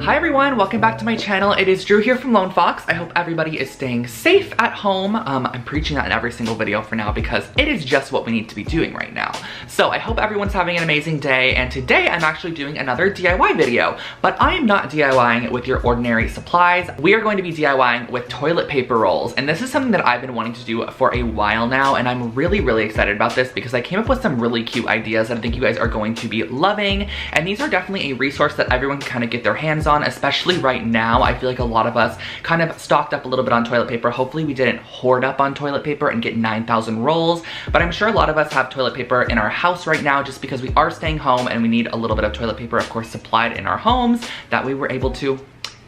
Hi everyone, welcome back to my channel. It is Drew here from Lone Fox. I hope everybody is staying safe at home. I'm preaching that in every single video for now because it is just what we need to be doing right now. So I hope everyone's having an amazing day, and today I'm actually doing another DIY video, but I am not DIYing with your ordinary supplies. We are going to be DIYing with toilet paper rolls, and this is something that I've been wanting to do for a while now, and I'm really excited about this because I came up with some really cute ideas that I think you guys are going to be loving, and these are definitely a resource that everyone can kind of get their hands on, especially right now. I feel like a lot of us kind of stocked up a little bit on toilet paper. Hopefully we didn't hoard up on toilet paper and get 9,000 rolls, but I'm sure a lot of us have toilet paper in our house right now just because we are staying home and we need a little bit of toilet paper, of course, supplied in our homes that we were able to,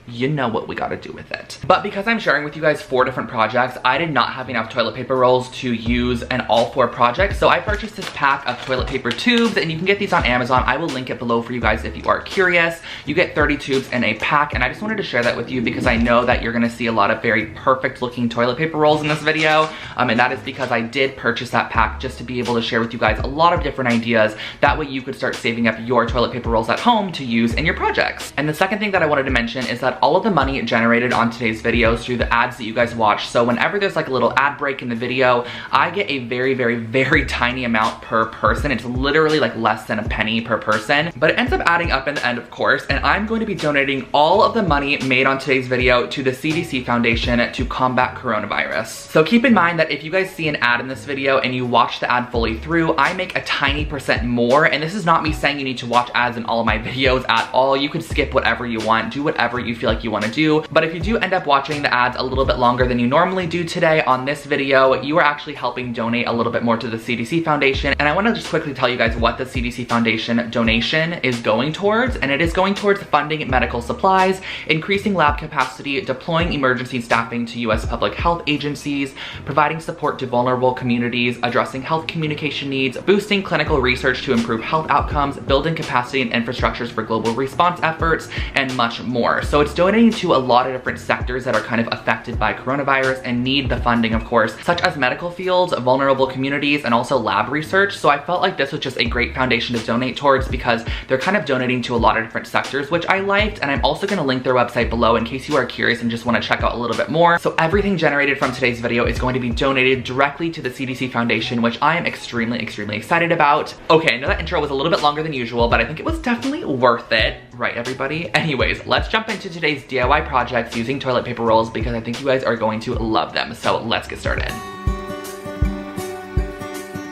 you know what we gotta do with it. But because I'm sharing with you guys 4 different projects, I did not have enough toilet paper rolls to use in all 4 projects, so I purchased this pack of toilet paper tubes, and you can get these on Amazon. I will link it below for you guys if you are curious. You get 30 tubes in a pack, and I just wanted to share that with you because I know that you're gonna see a lot of very perfect looking toilet paper rolls in this video, and that is because I did purchase that pack just to be able to share with you guys a lot of different ideas. That way you could start saving up your toilet paper rolls at home to use in your projects. And the second thing that I wanted to mention is that all of the money generated on today's videos through the ads that you guys watch. So whenever there's like a little ad break in the video, I get a very tiny amount per person. It's literally like less than a penny per person, but it ends up adding up in the end, of course, and I'm going to be donating all of the money made on today's video to the CDC Foundation to combat coronavirus. So keep in mind that if you guys see an ad in this video and you watch the ad fully through, I make a tiny percent more, and this is not me saying you need to watch ads in all of my videos at all. You could skip whatever you want, do whatever you feel like you want to do, but if you do end up watching the ads a little bit longer than you normally do today on this video, you are actually helping donate a little bit more to the CDC Foundation. And I want to just quickly tell you guys what the CDC Foundation donation is going towards, and it is going towards funding medical supplies, increasing lab capacity, deploying emergency staffing to US public health agencies, providing support to vulnerable communities, addressing health communication needs, boosting clinical research to improve health outcomes, building capacity and infrastructures for global response efforts, and much more. So it's donating to a lot of different sectors that are kind of affected by coronavirus and need the funding, of course, such as medical fields, vulnerable communities, and also lab research. So I felt like this was just a great foundation to donate towards because they're kind of donating to a lot of different sectors, which I liked. And I'm also going to link their website below in case you are curious and just want to check out a little bit more. So everything generated from today's video is going to be donated directly to the CDC Foundation, which I am extremely excited about. Okay, I know that intro was a little bit longer than usual, but I think it was definitely worth it, right everybody? Anyways, let's jump into today's DIY projects using toilet paper rolls because I think you guys are going to love them. So let's get started.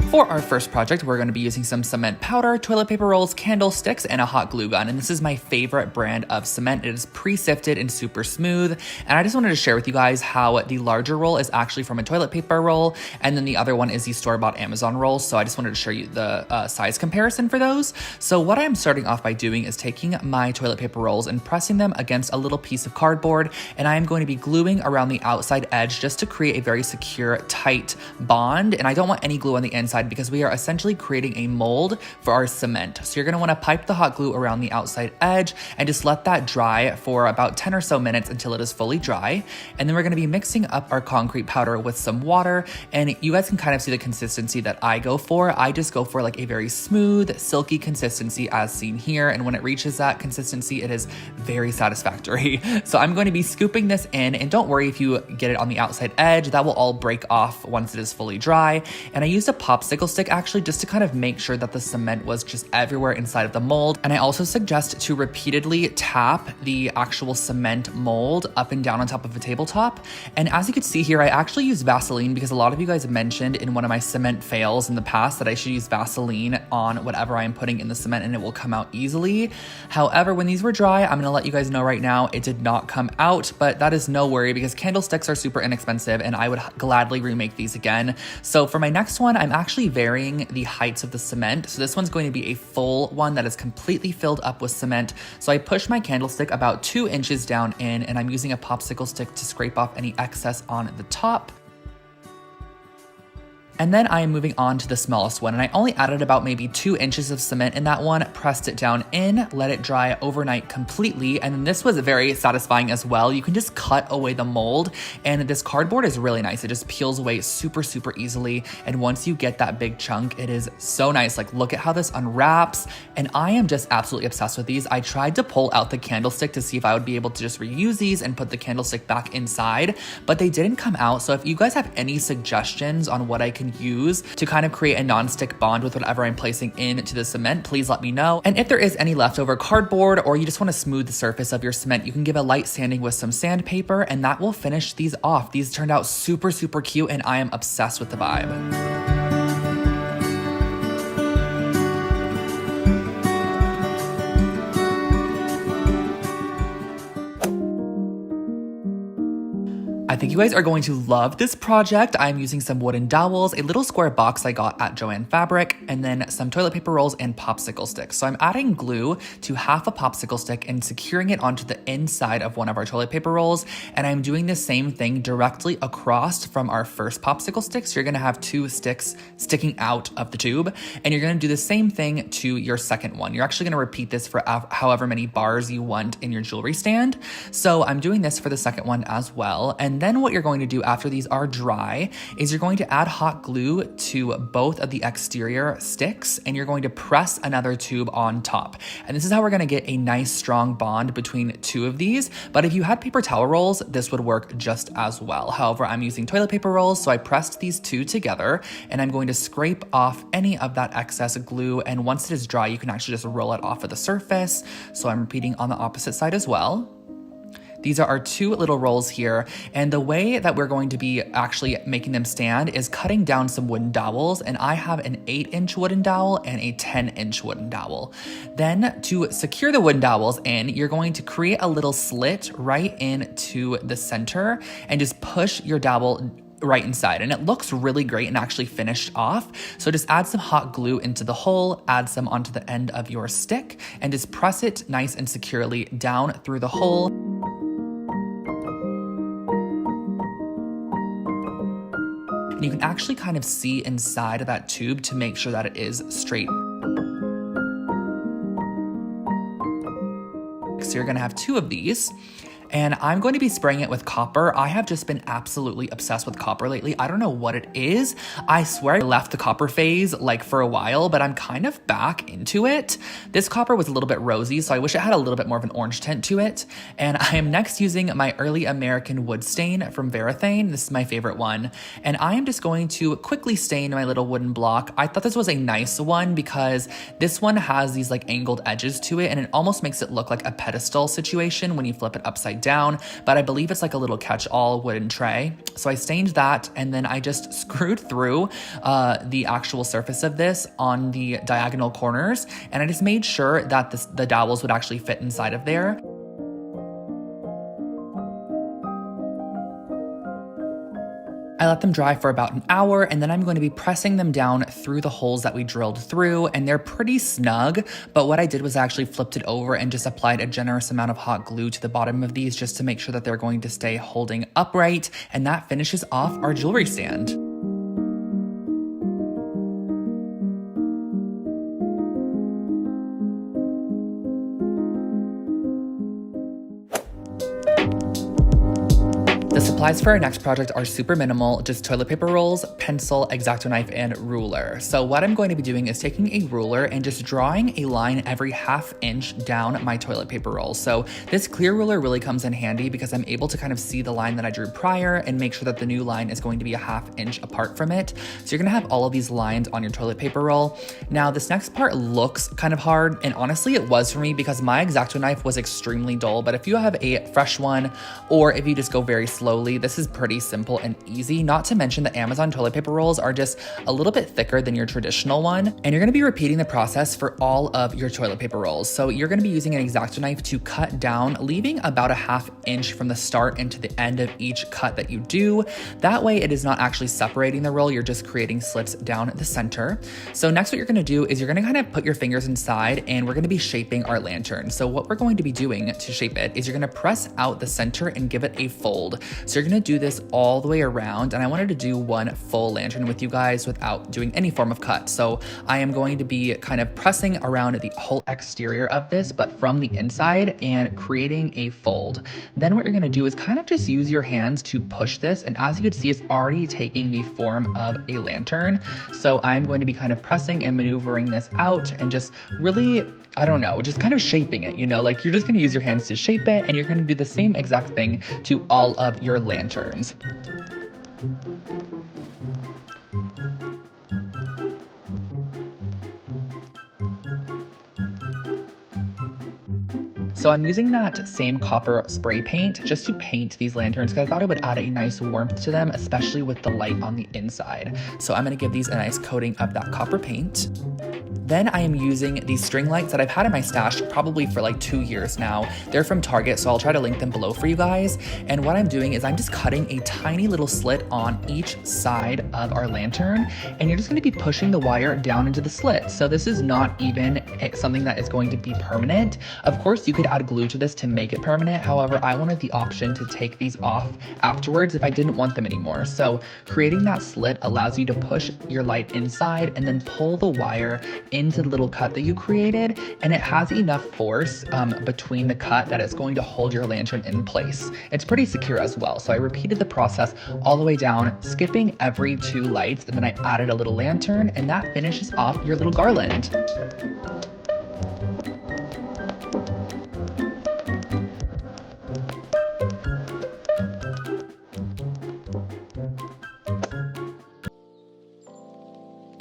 For our first project, we're going to be using some cement powder, toilet paper rolls, candlesticks, and a hot glue gun. And this is my favorite brand of cement. It is pre-sifted and super smooth. And I just wanted to share with you guys how the larger roll is actually from a toilet paper roll, and then the other one is the store-bought Amazon rolls. So I just wanted to show you the size comparison for those. So what I'm starting off by doing is taking my toilet paper rolls and pressing them against a little piece of cardboard, and I am going to be gluing around the outside edge just to create a very secure, tight bond. And I don't want any glue on the inside because we are essentially creating a mold for our cement. So you're gonna wanna pipe the hot glue around the outside edge and just let that dry for about 10 or so minutes until it is fully dry. And then we're gonna be mixing up our concrete powder with some water, and you guys can kind of see the consistency that I go for. I just go for like a very smooth, silky consistency as seen here. And when it reaches that consistency, it is very satisfactory. So I'm going to be scooping this in, and don't worry if you get it on the outside edge, that will all break off once it is fully dry. And I used a popsicle stick actually just to kind of make sure that the cement was just everywhere inside of the mold. And I also suggest to repeatedly tap the actual cement mold up and down on top of a tabletop. And as you can see here, I actually use Vaseline because a lot of you guys mentioned in one of my cement fails in the past that I should use Vaseline on whatever I am putting in the cement and it will come out easily. However, when these were dry, I'm gonna let you guys know right now, it did not come out, but that is no worry because candlesticks are super inexpensive and I would gladly remake these again. So for my next one, I'm actually varying the heights of the cement. So this one's going to be a full one that is completely filled up with cement. So I push my candlestick about 2 inches down in, and I'm using a popsicle stick to scrape off any excess on the top. And then I am moving on to the smallest one, and I only added about maybe 2 inches of cement in that one, pressed it down in, let it dry overnight completely, and then this was very satisfying as well. You can just cut away the mold, and this cardboard is really nice. It just peels away super, super easily, and once you get that big chunk, it is so nice. Like, look at how this unwraps, and I am just absolutely obsessed with these. I tried to pull out the candlestick to see if I would be able to just reuse these and put the candlestick back inside, but they didn't come out. So if you guys have any suggestions on what I can use to kind of create a non-stick bond with whatever I'm placing into the cement, please let me know. And if there is any leftover cardboard or you just want to smooth the surface of your cement, you can give a light sanding with some sandpaper and that will finish these off. These turned out super, super cute and I am obsessed with the vibe. I think you guys are going to love this project. I'm using some wooden dowels, a little square box I got at Joann Fabric, and then some toilet paper rolls and popsicle sticks. So I'm adding glue to half a popsicle stick and securing it onto the inside of one of our toilet paper rolls. And I'm doing the same thing directly across from our first popsicle stick. So you're gonna have 2 sticks sticking out of the tube, and you're gonna do the same thing to your second one. You're actually gonna repeat this for however many bars you want in your jewelry stand. So I'm doing this for the second one as well. And then what you're going to do after these are dry is you're going to add hot glue to both of the exterior sticks and you're going to press another tube on top. And this is how we're going to get a nice strong bond between 2 of these. But if you had paper towel rolls, this would work just as well. However, I'm using toilet paper rolls, so I pressed these 2 together and I'm going to scrape off any of that excess glue. And once it is dry, you can actually just roll it off of the surface. So I'm repeating on the opposite side as well. These are our 2 little rolls here, and the way that we're going to be actually making them stand is cutting down some wooden dowels, and I have an 8-inch wooden dowel and a 10-inch wooden dowel. Then to secure the wooden dowels in, you're going to create a little slit right into the center and just push your dowel right inside, and it looks really great and actually finished off. So just add some hot glue into the hole, add some onto the end of your stick, and just press it nice and securely down through the hole. And you can actually kind of see inside of that tube to make sure that it is straight. So you're gonna have 2 of these. And I'm going to be spraying it with copper. I have just been absolutely obsessed with copper lately. I don't know what it is. I swear I left the copper phase like for a while, but I'm kind of back into it. This copper was a little bit rosy, so I wish it had a little bit more of an orange tint to it. And I am next using my Early American wood stain from Varathane. This is my favorite one. And I am just going to quickly stain my little wooden block. I thought this was a nice one because this one has these like angled edges to it and it almost makes it look like a pedestal situation when you flip it upside down, but I believe it's like a little catch-all wooden tray. So I stained that and then I just screwed through the actual surface of this on the diagonal corners, and I just made sure that the dowels would actually fit inside of there. I let them dry for about an hour, and then I'm going to be pressing them down through the holes that we drilled through, and they're pretty snug, but what I did was I actually flipped it over and just applied a generous amount of hot glue to the bottom of these just to make sure that they're going to stay holding upright, and that finishes off our jewelry stand. The supplies for our next project are super minimal, just toilet paper rolls, pencil, X-Acto knife, and ruler. So what I'm going to be doing is taking a ruler and just drawing a line every ½ inch down my toilet paper roll. So this clear ruler really comes in handy because I'm able to kind of see the line that I drew prior and make sure that the new line is going to be a ½ inch apart from it. So you're gonna have all of these lines on your toilet paper roll. Now this next part looks kind of hard, and honestly it was for me because my X-Acto knife was extremely dull, but if you have a fresh one or if you just go very slowly, this is pretty simple and easy. Not to mention the Amazon toilet paper rolls are just a little bit thicker than your traditional one. And you're gonna be repeating the process for all of your toilet paper rolls. So you're gonna be using an X-Acto knife to cut down, leaving about a ½ inch from the start and to the end of each cut that you do. That way it is not actually separating the roll, you're just creating slits down the center. So next what you're gonna do is you're gonna kind of put your fingers inside and we're gonna be shaping our lantern. So what we're going to be doing to shape it is you're gonna press out the center and give it a fold. So So you're gonna do this all the way around, and I wanted to do one full lantern with you guys without doing any form of cut. So I am going to be kind of pressing around the whole exterior of this, but from the inside, and creating a fold. Then what you're gonna do is kind of just use your hands to push this, and as you can see, it's already taking the form of a lantern. So I'm going to be kind of pressing and maneuvering this out and just really, I don't know, just kind of shaping it, you know, like you're just gonna use your hands to shape it, and you're gonna do the same exact thing to all of your lanterns. So I'm using that same copper spray paint just to paint these lanterns because I thought it would add a nice warmth to them, especially with the light on the inside. So I'm gonna give these a nice coating of that copper paint. Then I am using these string lights that I've had in my stash probably for like 2 years now. They're from Target, so I'll try to link them below for you guys. And what I'm doing is I'm just cutting a tiny little slit on each side of our lantern, and you're just gonna be pushing the wire down into the slit. So this is not even something that is going to be permanent. Of course, you could add glue to this to make it permanent. However, I wanted the option to take these off afterwards if I didn't want them anymore. So creating that slit allows you to push your light inside and then pull the wire into the little cut that you created, and it has enough force between the cut that it's going to hold your lantern in place. It's pretty secure as well. So I repeated the process all the way down, skipping every 2 lights, and then I added a little lantern, and that finishes off your little garland.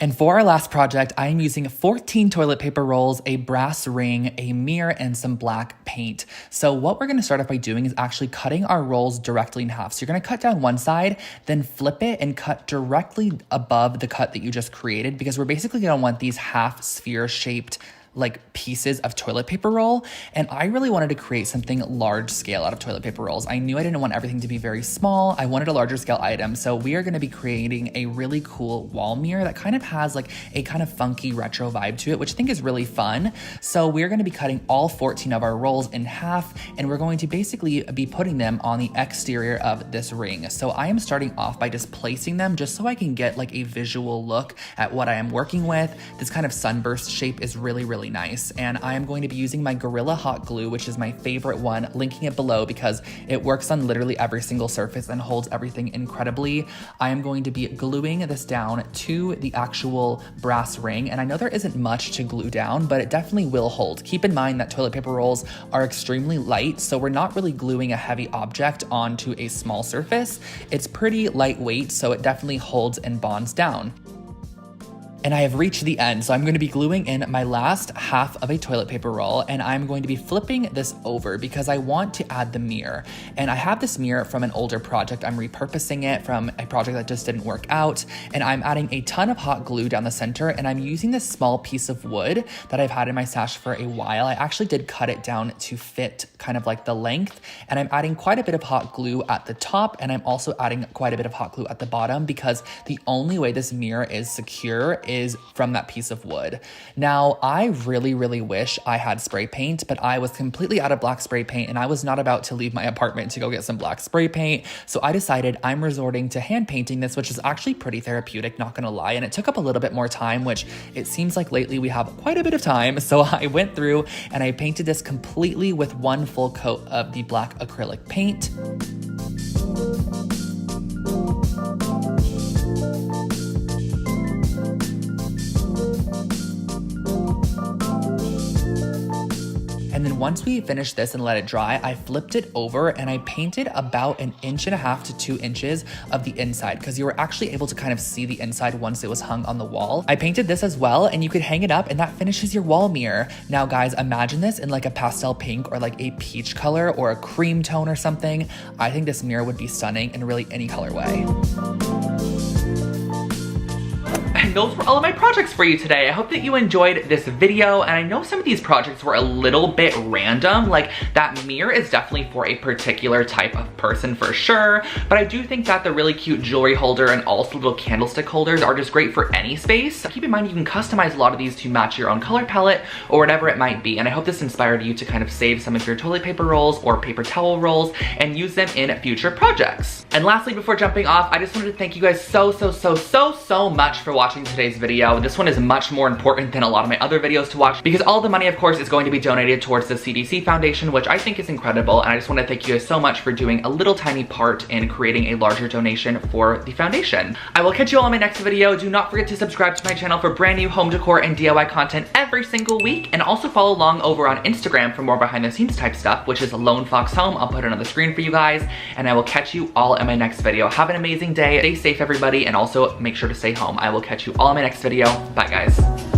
And for our last project, I am using 14 toilet paper rolls, a brass ring, a mirror, and some black paint. So what we're gonna start off by doing is actually cutting our rolls directly in half. So you're gonna cut down one side, then flip it and cut directly above the cut that you just created, because we're basically gonna want these half sphere shaped like pieces of toilet paper roll. And I really wanted to create something large scale out of toilet paper rolls. I knew I didn't want everything to be very small. I wanted a larger scale item. So we are gonna be creating a really cool wall mirror that kind of has like a kind of funky retro vibe to it, which I think is really fun. So we're gonna be cutting all 14 of our rolls in half, and we're going to basically be putting them on the exterior of this ring. So I am starting off by just placing them just so I can get like a visual look at what I am working with. This kind of sunburst shape is really nice, and I am going to be using my Gorilla Hot Glue, which is my favorite one, linking it below because it works on literally every single surface and holds everything incredibly. I am going to be gluing this down to the actual brass ring, and I know there isn't much to glue down, but it definitely will hold. Keep in mind that toilet paper rolls are extremely light, so we're not really gluing a heavy object onto a small surface. It's pretty lightweight, so it definitely holds and bonds down. And I have reached the end, so I'm going to be gluing in my last half of a toilet paper roll, and I'm going to be flipping this over because I want to add the mirror. And I have this mirror from an older project. I'm repurposing it from a project that just didn't work out, and I'm adding a ton of hot glue down the center, and I'm using this small piece of wood that I've had in my stash for a while. I actually did cut it down to fit kind of like the length, and I'm adding quite a bit of hot glue at the top, and I'm also adding quite a bit of hot glue at the bottom because the only way this mirror is secure is from that piece of wood. Now, I really wish I had spray paint, but I was completely out of black spray paint, and I was not about to leave my apartment to go get some black spray paint. So I decided I'm resorting to hand painting this, which is actually pretty therapeutic, not gonna lie. And it took up a little bit more time, which it seems like lately we have quite a bit of time. So I went through and I painted this completely with one full coat of the black acrylic paint. And then once we finished this and let it dry, I flipped it over and I painted about 1.5 inches to 2 inches of the inside because you were actually able to kind of see the inside once it was hung on the wall. I painted this as well, and you could hang it up and that finishes your wall mirror. Now guys, imagine this in like a pastel pink or like a peach color or a cream tone or something. I think this mirror would be stunning in really any colorway. and those were all of my projects for you today. I hope that you enjoyed this video, and I know some of these projects were a little bit random. Like, that mirror is definitely for a particular type of person for sure, but I do think that the really cute jewelry holder and also little candlestick holders are just great for any space. Keep in mind you can customize a lot of these to match your own color palette or whatever it might be, and I hope this inspired you to kind of save some of your toilet paper rolls or paper towel rolls and use them in future projects. And lastly, before jumping off, I just wanted to thank you guys so much for watching today's video. This one is much more important than a lot of my other videos to watch because all the money, of course, is going to be donated towards the CDC Foundation, which I think is incredible, and I just want to thank you guys so much for doing a little tiny part in creating a larger donation for the foundation. I will catch you all in my next video. Do not forget to subscribe to my channel for brand new home decor and DIY content every single week, and also follow along over on Instagram for more behind the scenes type stuff, which is Lone Fox Home. I'll put it on the screen for you guys, and I will catch you all in my next video. Have an amazing day. Stay safe, everybody, and also make sure to stay home. I will catch you all in my next video. Bye, guys.